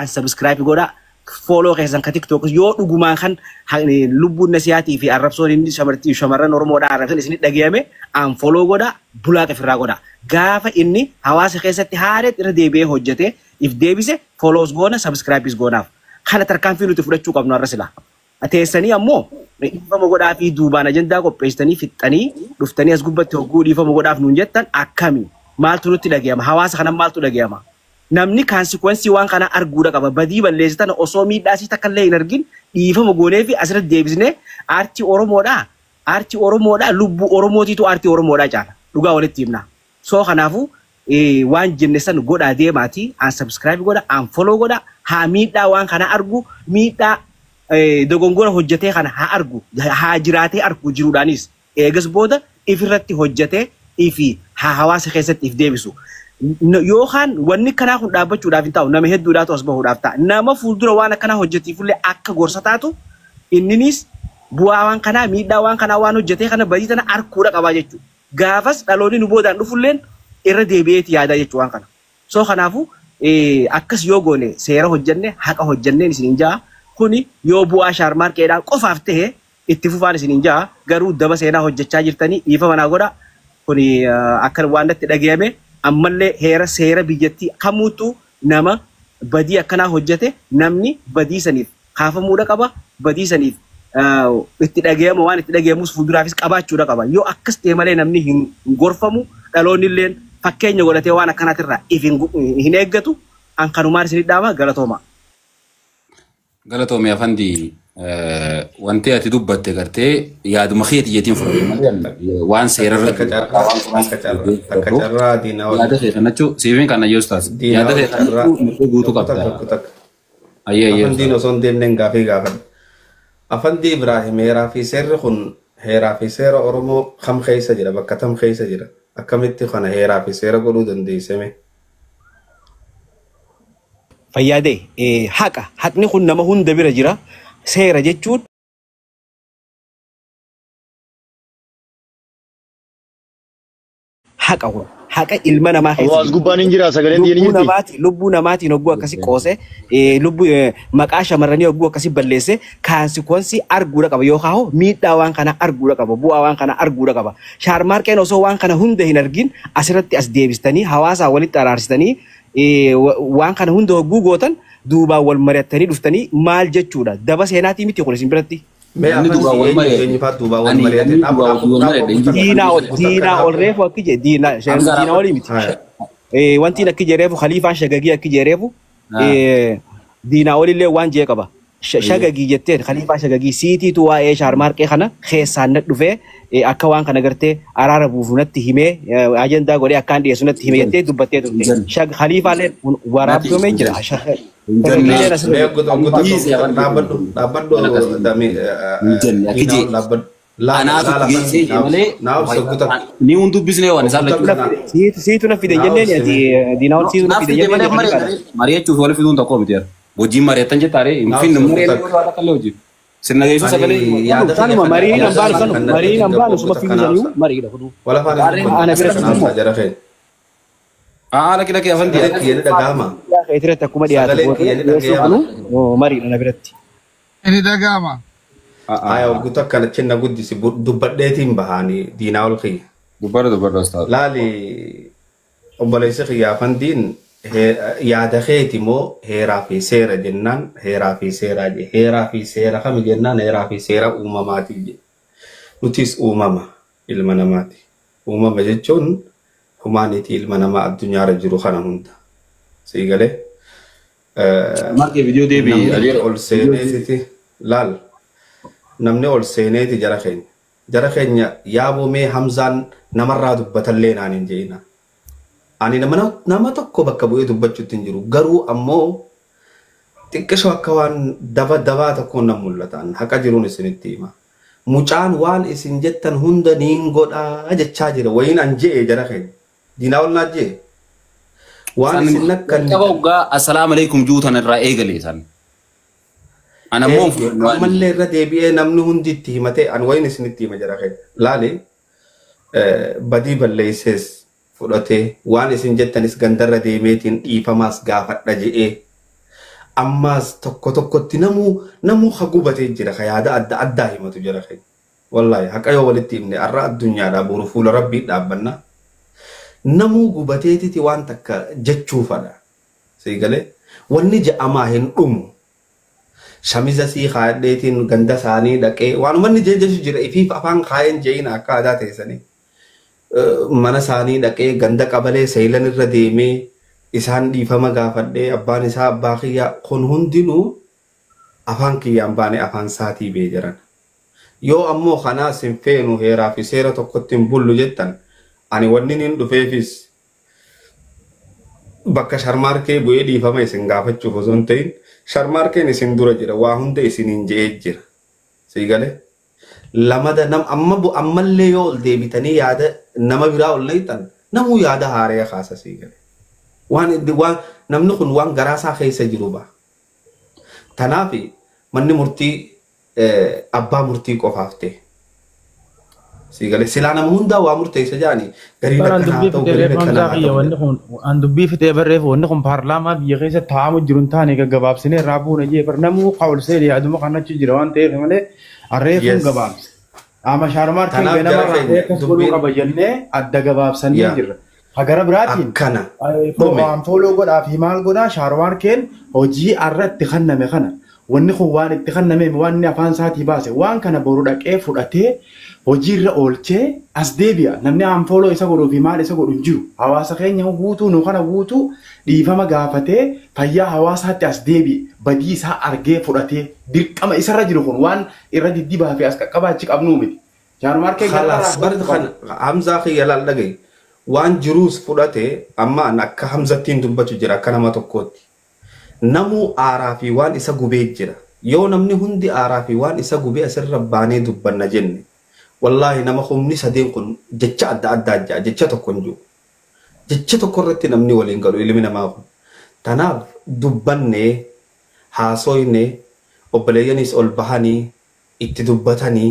unsubscribe godha. Follow keessan ka TikTok yoo dhugumaan kan lubbuun nasihaatii fi arrabsoon inni shamarran Oromoodhaa arrabsan isin dhagayame unfollow godha bulaa qafirraa godha. Gaafa inni hawaasa keessatti haareet irra deebi'ee hojjete if deebise follows goona subscribes goonaaf. Kana tarkaanfii nuti fudhachuu qabnu har'a sila. Teessanii ammoo dhiifama godhaa fi duubaan ajandaa qopheessitanii fixxanii dhuftanii as gubbatti hogguu dhiifama godhaaf nuun jettan akkami maaltu nutti dhagayama hawaasa kana maaltu dhagayama. Namni consequence waan kana arguudha qaba badii balleessitan osoo miidhaasii takka illee hin argin dhiifama goonee fi asirratti deebisnee aartii Oromoodhaa lubbuu Oromootiitu aartii Oromoodhaa caala dhugaa walitti himna. So kanaafuu waan jenne san godhaa deemaati unsubscribe godha unfollow godha haa miidhaa waan kana argu miidhaa dogongora hojjetee kana haa argu haa jiraatee argu jiruudhaanis eegas booda ifirratti hojjetee ifi haa hawaasa keessatti if deebisu. Yookaan wanni kanaa kun dhaabbachuudhaaf hin ta'u nama hedduudhaatu as bahuudhaaf ta'a. Nama fuuldura waan akkanaa hojjetiifullee akka gorsa taatu inninis bu'aa waan kanaa miidhaa waan kanaa waan hojjetee kana badii tana arkuudha qabaa jechuudha. Gaafas dhaloonni nu boodaan dhufulleen irra deebi'eeti yaadaa jechuu waan kana. So kanaafuu akkas yoo goone seera hojjenne haqa hojjenneen isin hin jaa kuni yoo bu'aa shaarmaarkeedhaan qofaaf ta'e itti fufaan isin hin jaa garuu daba seenaa hojjechaa jirtanii dhiifama naa godha kuni akka waan natti dhagayame. Ammallee heera seera biyyattii kamuutu nama badii akkanaa hojjete namni badii saniif kaafamuudha qaba badii saniif itti dhagayamu waan itti dhagayamus fuulduraafis qabaachuudha qaba yoo akkas ta'e malee namni hin gorfamu dhaloonni illee fakkeenya godhatee waan akkanaatirraa if hin eeggatu an kanumaan isin dhaama galatooma. Galatoomii afandi wanti ati dubbatte gartee yaaduma keeti jetiin fudhate waan seerarra takkacarraa diinaa yaada keessanachuu siifin kana yoo taas yaada keessanachuu guutuu qabda. Afandiin osoo hin deemneen gaafii gaafadha. Afandi Ibraahim heeraa fi seerri kun heeraa fi seera Oromoo kam keessa jira bakka tam keessa jira akkamitti kana heeraa fi seera godhuu dandeessame. Fayyaadee haqni kun nama hunda bira jira. Seera jechuun haqa ilma namaa keessatti gubbaan hin jira sagaleen diinii jirti lubbuu namaatiin hogguu akkasii qoose lubbuu maqaa shamarranii hogguu akkasii balleesse kaansikonsii arguudha qaba yookaan miidhaa waan kana arguudha qaba bu'aa waan kana arguudha qaba. Shaarmaarkeen osoo waan kana hunda hin argin asirratti as deebistanii hawaasaa walitti araarsitanii waan kana hunda hogguu gootan duubaan wal mari'attanii dhuftanii maal jechuudha daba seenaatii miti kun isin biratti. Diinaa ol reefu akki jee diinaa olii miti. Wantiin akki jee reefu khaliifaan shagagii akki jee reefu diinaa olillee waan jee qaba. Shagagii jetteen khaliifaa shagagii siitiitu waa'ee shaarmaarqee kana keessaan natti dhufee akka waan kana gartee araara buufu natti himee ajandaa godhee akkaan dhiyeessu natti himee jettee dubbattee turte. Khaliifaaleen waraabdomee jira. Ni un dubbisne waan isaan lachuu siitu na fide jenneen diinaa siitu na fide jenneen mari'achuuf wal fiduun tokko miti wajjin mari'atan jettaare hin finne mureen waan kallee hojii sirna geessu sagalee kanuma mariin ambaanu suma fiidaniu mariidha kudu wala faana ana bira jara kee laki afan dia kiyani dhagahama irratti akkuma dhiyaatu mariidha na biratti ini dhagahama aya guutaa kana chinna guddisi dubbadheetiin bahanii diinaa ol kiyya dubbadha ustaad laali obboleessi kiyya afan diin yaada keeti moo heeraa fi seera jennaan heeraa fi seeraa je heeraa fi seera kami jennaan heeraa fi seera uumamaati je nutis uumama ilma namaati uumama jechuun humaanitii ilma namaa addunyaarra jiru kana hunda sii galee marke video deebi ol seeneeti laal namni ol seeneeti jara keenya yaabomee hamzaan namarraa dubbatallee naan hin je'ina ani nama tokko bakka bu'ee dubbachuutti hin jiru garuu ammoo xiqqisho akka waan dabaa tokkoon nan mul'atan haqa jiruun isinitti hima mucaan waan isin jettan hunda niin godhaa jechaa jira wayin an je'e jara keenya diinaa ol naa je'e waan isin akka waggaa assalaamu alaikum juutan irraa eegaleetan ana ammallee irra deebi'ee namni hundi itti himatee an wayin isinitti hima jara keenya laale badii balleessees fudhatee waan isin jettanis gandarra deemeetiin dhiifamaas gaafadha je'ee ammas tokko tokkotti namuu hagubatee jira ka yaada adda himatu jira kee wallahi haqa yoo walitti himne arra addunyaadhaa boru fuula rabbii dhaabbanna namuu gubateetiti waan takka jechuufadha sigalee wanni ja'amaa hin dhumu shamiza sii haadheetiin ganda isaanii dhaqee waan manni jeejessu jira ifiif afaan kaayeen jeeyin akka aadaa teessanii mana isaanii dhaqee ganda qabalee seelan irra deemee isaan dhiifama gaafadhee abbaan isaa abbaa kiyyaa kun hundinuu afaan kiyyaan baane afaan saatii bee jiran yoo ammoo kanaas hin feenu heeraa fi seera tokkotti hin bullu jettan ani wanni hin dhufeefis bakka sharmaarkee bu'ee dhiifama isin gaafachuuf osoo hin ta'in sharmaarkeen isin dura jira waa hunda isiniin je'ee jira sigalee lamada ammallee yoo ol deebitanii yaada nama biraa ol leeytan namuu yaada haaree kaasa sigalee waan namni kun waan garaasaa keessa jiru ba tanaaf manni murtii abbaa murtii qofaaf ta'e sigalee silaa nama hundaa waa murteessa jaani garii bakkanaa ta'u garii bakkanaa ta'u an dubbii fitee barreef wanni kun paarlaamaa biyya keessa taa'amu jiru hin taane gaggabaabsinee irraa buuna jee bar namuu qawlsee yaaduma kanatti jira waan ta'eef malee arreefuun gabaabse ama shaarmaarkeen ganama raafee akkas godhuu qaba jennee adda gabaabsannee jirra hagara biraatiin akkana waan fooloo godhaa fi maal godhaa shaarmaarkeen hojii arra itti kanname kana wanni kun waan itti kanname waan afaan isaatii baase waan kana boru dhaqee fudhatee hojiirra oolchee as deebi'a namni aan fooloo isa godhuu fi maal isa godhu jiru hawaasa keenya guutuu nu kana guutuu dhiifama gaafatee fayyaa hawaasaatti as deebi'e badii isaa argee fudhatee dirqama isarra jiru kun waan irra diddibaa fi as qaqqabaachi qabnuu miti shaarmaarkeen khalaas bar kan hamzaa khiyya laal dhagay waan jiruus fudhatee amma akka hamzattiin dubbatu jira akka nama tokkootti namuu aaraa fi waan isa gubee jira yoo namni hundi aaraa fi waan isa gubee asirra baanee dubbanna jenne wallahi nama humni sadeen kun jecha adda jaa jecha tokko hin jiru jecha tokko irratti namni waliin galu ilmi namaa kun tanaaf dubbannee haasoyne obboleeyyanis ol bahanii itti dubbatanii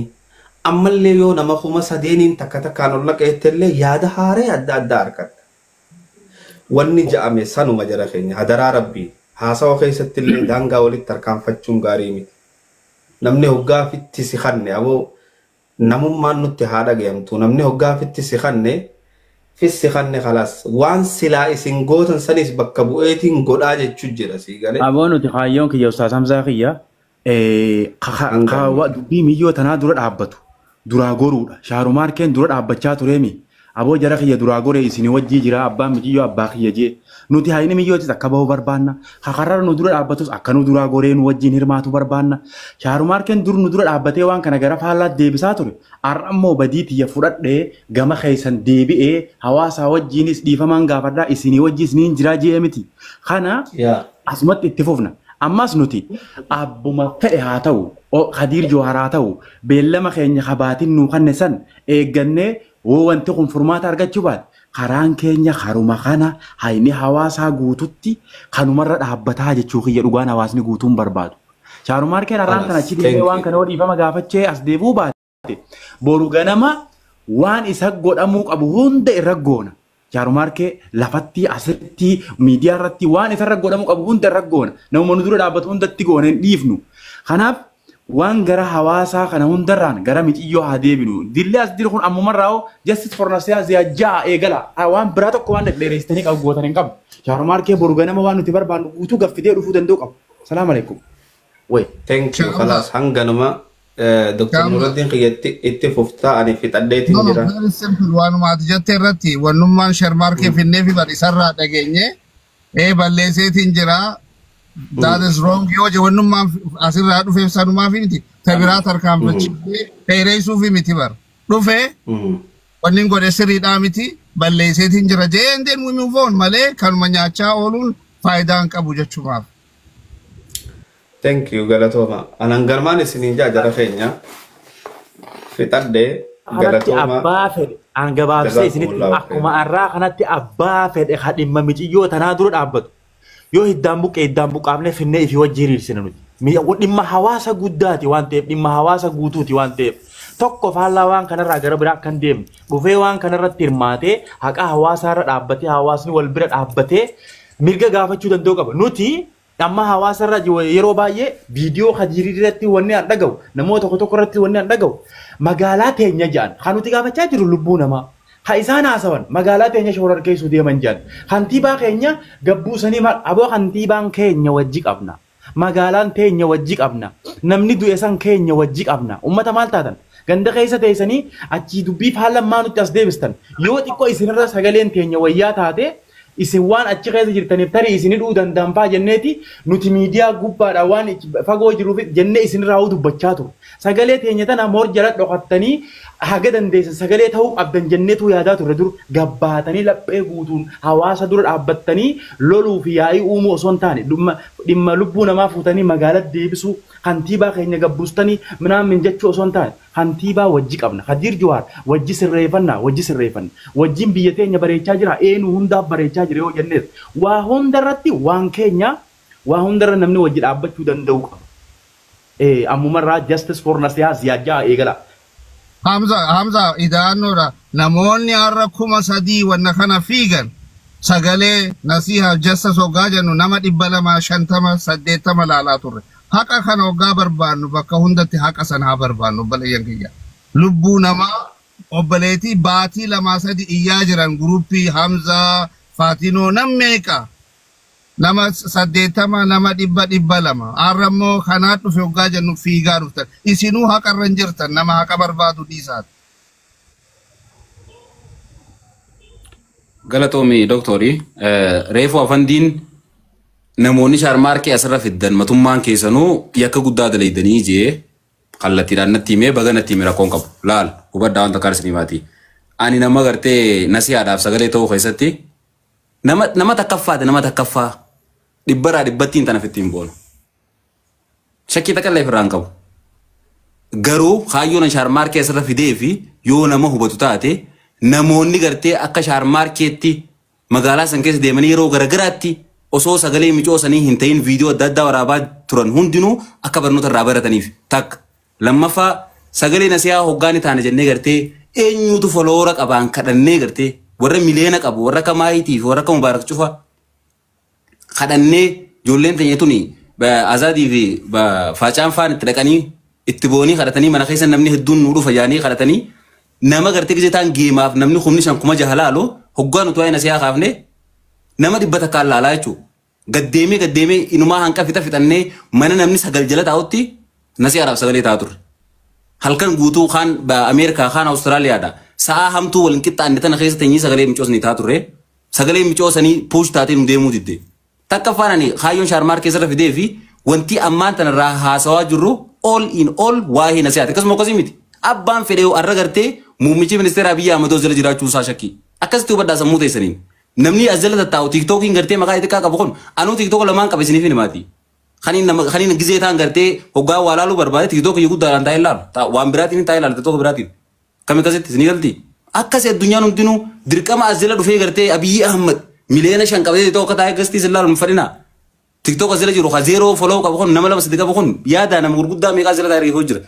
ammallee yoo nama kuma sadeeniin takka takkaan ol naqeettellee yaada haaree adda argatta wanni ja'ame sanuma jara keenya hadaraa rabbii haasawa keessatti illee daangaa walitti tarkaanfachuun gaarii miti namni hoggaa fitti si kanne aboo namummaan nutti haa dhagayamtu namni hoggaa fitti si kanne fissi kanne khalaas waan silaa isin gootan sanis bakka bu'eetiin godhaa jechuu jira sii galee aboo nuti kaayyoon kiyya ustaas Hamzaa kiyya dubbii miyyoo tanaa dura dhaabbatu duraa goruudha shaarumaarkeen dura dhaabbachaa tureemi aboo jara kiyya duraa goree isin wajjii jira abbaan miyyoo abbaa kiyya jee nuti hayni miyyootis akka bahu barbaanna hakarara nu dura dhaabbatus akka nu duraa goree nu wajjiin hirmaatu barbaanna shaarumaarkeen dur nu dura dhaabbatee waan kana gara faallaa deebisaa ture ar'ammoo badii tiyya fudhadhee gama keessan deebi'ee hawaasaa wajjiinis dhiifamaan gaafadhaa isinii wajjiis niin jiraa jee miti kana asumatti itti fufna ammas nuti abbuma fedhe haa ta'u Khadiir Jawhar haa ta'u beellama keenya kabaatiin nuu kanne san eeggannee wanti kun furmaata argachuu baate karaan keenya haruma kana hayni hawaasaa guututti kanumarra dhaabbataa jechuu kiyya dhugaan hawaasni guutuun barbaadu. Shaarumaarkeen har'aan kana achi deemee waan kana dhiifama gaafachee as deebuu baate boru ganama waan isa godhamuu qabu hunda irra goona. Shaarumaarkee lafatti asitti miidiyaa irratti waan isarra godhamuu qabu hunda irra goona. Namuma nu dura dhaabbatu hundatti goona hin dhiifnu. Kanaaf waan gara hawaasaa kana hundarraan gara mixiyyoo haa deebinu dillee as diru kun ammumarraa justice for nasiyaa ziyajaa eegala waan biraa tokko waan dheereessitanii qabu gootan hin qabu shaarumaarkee boru ganama waan nuti barbaannu guutuu gaffitee dhufuu danda'u qabu salaamu alaikum way thank you khalas hanganuma Dr. Nuruddin qiyyatti itti fuftaa ani fixadheetiin jira waanuma ati jettee irratti wannummaan sharmaarkee finnee fi isarraa dhageenye balleesseetiin jira that is wrong yoo je wannummaan asirraa dhufee sanumaa fi miti tabiraa tarkaanfachifee dheereessuu fi miti bar dhufee wannin godhe sirriidhaa miti balleesseetiin jira jeen deen we move on malee kanuma nyaachaa ooluun faayidaa hin qabu jechumaaf. Thank you galatooma anan galmaan isiniin jara keenya fixadhee galatooma abbaa fedhe an gabaabsee isinitti akkuma arraa kanatti abbaa fedhe kadhimma mixiyyoo tanaa dura dhaabbatu yoo hiddaan buqqaafne finnee ifi wajjii hiriirsina nuti dhimma hawaasa guddaati waan ta'eef dhimma hawaasa guutuuti waan ta'eef tokko faallaa waan kanarraa gara biraa kan deemne dhufee waan kanarratti hirmaatee haqa hawaasaarra dhaabbatee hawaasni wal bira dhaabbatee mirga gaafachuu danda'u qaba nuti amma hawaasa irra yeroo baay'ee viidiyoo hajjirii irratti wanni an dhagahu namoota tokko irratti wanni an dhagahu magaalaa teenya jedhan kan nuti gaafachaa jiru lubbuu namaa ha isaan haasawan magaalaa teenya shoorar keessu deeman jedhan kantiibaa keenya gabbuusanii aboo kantiibaan keenya wajji qabna magaalaan teenya wajji qabna namni du'e san keenya wajji qabna ummata maal taatan ganda keessa teessanii achii dubbii faalammaa nutti as deebistan yoo xiqqoo isinirra sagaleen teenya wayyaa taate isin waan achi keessa jirtaniif tarii isin hidhuu danda'anfaa jenneeti nuti miidiyaa gubbaadha waan fagoo jiruuf jennee isinirraa dubbachaa turu sagalee teenya tana moor jala dhokattanii haga dandeessan sagalee ta'uu qabdan jenneetu yaadaa turre dur gabbaatanii laphee guutuun hawaasa dura dhaabbattanii loluu fi yaa'ii uumuu osoo hin taane dhimma lubbuu namaa fuutanii magaalaa deebisuu kantiibaa keenya gabbuustanii minaamin jechuu osoo hin taane kantiibaa wajji qabna Khadiir Jawaar wajji sirreeffanna wajjin biyya teenya bareechaa jira eenyu hundaaf bareechaa jira yoo jennees waa hundarratti waan keenya waa hundarra namni wajji dhaabbachuu danda'u qaba ammumarraa justice for Nasihaa siyaajaa eegala. Hamza idaannoodha namoonni har'a 3,000 wanna kana fiigan sagalee Nasihaa justice hoggaa jennu nama 250 laalaa turre. Haqa kana hoggaa barbaannu bakka hundatti haqa sana haa barbaannu obboleeyyan kiyya. Lubbuu namaa obboleetii baatii 2-3 iyyaa jiran guruppii Hamzaa Faatinoo nam meeqa nama 80 nama 200 har'ammoo kanaa dhufe hoggaa jennu fiigaa dhuftan isinuu haqa irra jirtan nama haqa barbaadu dhiisaati. Galatoomii doktorii reefuu afandiin namoonni shaarmaarkee asirra fiddan matummaan keessanuu yakka guddaa dalaydanii jee kallattiidhaan natti himee baga natti hime rakkoon qabu laal hubaddaa wanta kaarsinimaatii ani nama gartee Nasihaadhaaf sagalee ta'uu keessatti nama takkaffaa dhibbaraa dhibbattiin tana fittiin boonu shakkii takkallee firraan qabu garuu kaayyoon shaarmaarkee asirra fidee fi yoo nama hubatu taate namoonni gartee akka shaarmaarkeetti magaalaa san keessa deemanii yeroo garagaraatti osoo sagalee micoosanii hin ta'in viidiyoo adda addaa waraabaa turan hundinuu akka barnoota irraa barataniif takka lammaffaa sagalee Nasihaa hoggaani taane jennee gartee eenyutu foloora qabaan kadhannee gartee warra miliyoona qabu warra akka maayitiif warra akka mubaarak cufa kadhannee ijoolleen teenya tuni Azaadii fi Faacaan faan itti dhaqanii itti boonii kadhatanii mana keessa namni hedduun nuu dhufa jaanii kadhatanii nama gartee gisee taan geemaaf namni humni 5,000 laaloo hoggaan utuu waa'ee Nasihaa kaafne nama 100 takkaan laalaa jechuudha. Gaddeemee inumaa hanqa fixannee mana namni 9 jala taa'utti Nasihaadhaaf sagalee taa'aa turre. Halkan guutuu kaan Ameerikaa kaan Awustiraaliyaadha. Sa'a hamtuu waliin qixxaanne tana keessa teenyee sagalee micoosanii taa'aa turre. Sagalee micoosanii puush taatee nu deemuu didde. Takka faanani kaayyoon shaarmaarkee irra fidee fi wanti ammaan tanarraa haasawaa jirru all in all waa'ee Nasihaati. Akkasuma akkasii miti. Abbaan fedhee har'a gartee muummichi ministeera Abiyyi Ahmad jala jiraachuu isaa shakkii. Akkasitti hubadhaa sammuu teessaniin. Namni azala tattaa'u TikTokiin gartee maqaa xiqqaa qabu kun anuu TikTok lamaan qabe isiniif himaati. Kaniin gizee ta'an gartee hoggaa waa laaluu barbaade TikTok guddaadhaan taa'ee laalu. Waan biraatiin taa'ee laalu TikTok biraatiin. Kami akkasitti isinii galti. Akkasii addunyaan hundinuu dirqama azala dhufee gartee Abiyyi Ahmad miliyoona 5 qabee TikTok akka taa'ee gastii isin laalu hin fadhina. TikTok azala jiru ka 0 follow qabu kun nama 2 qabu kun yaada nama gurguddaa meeqa azala taa'ee hojjira.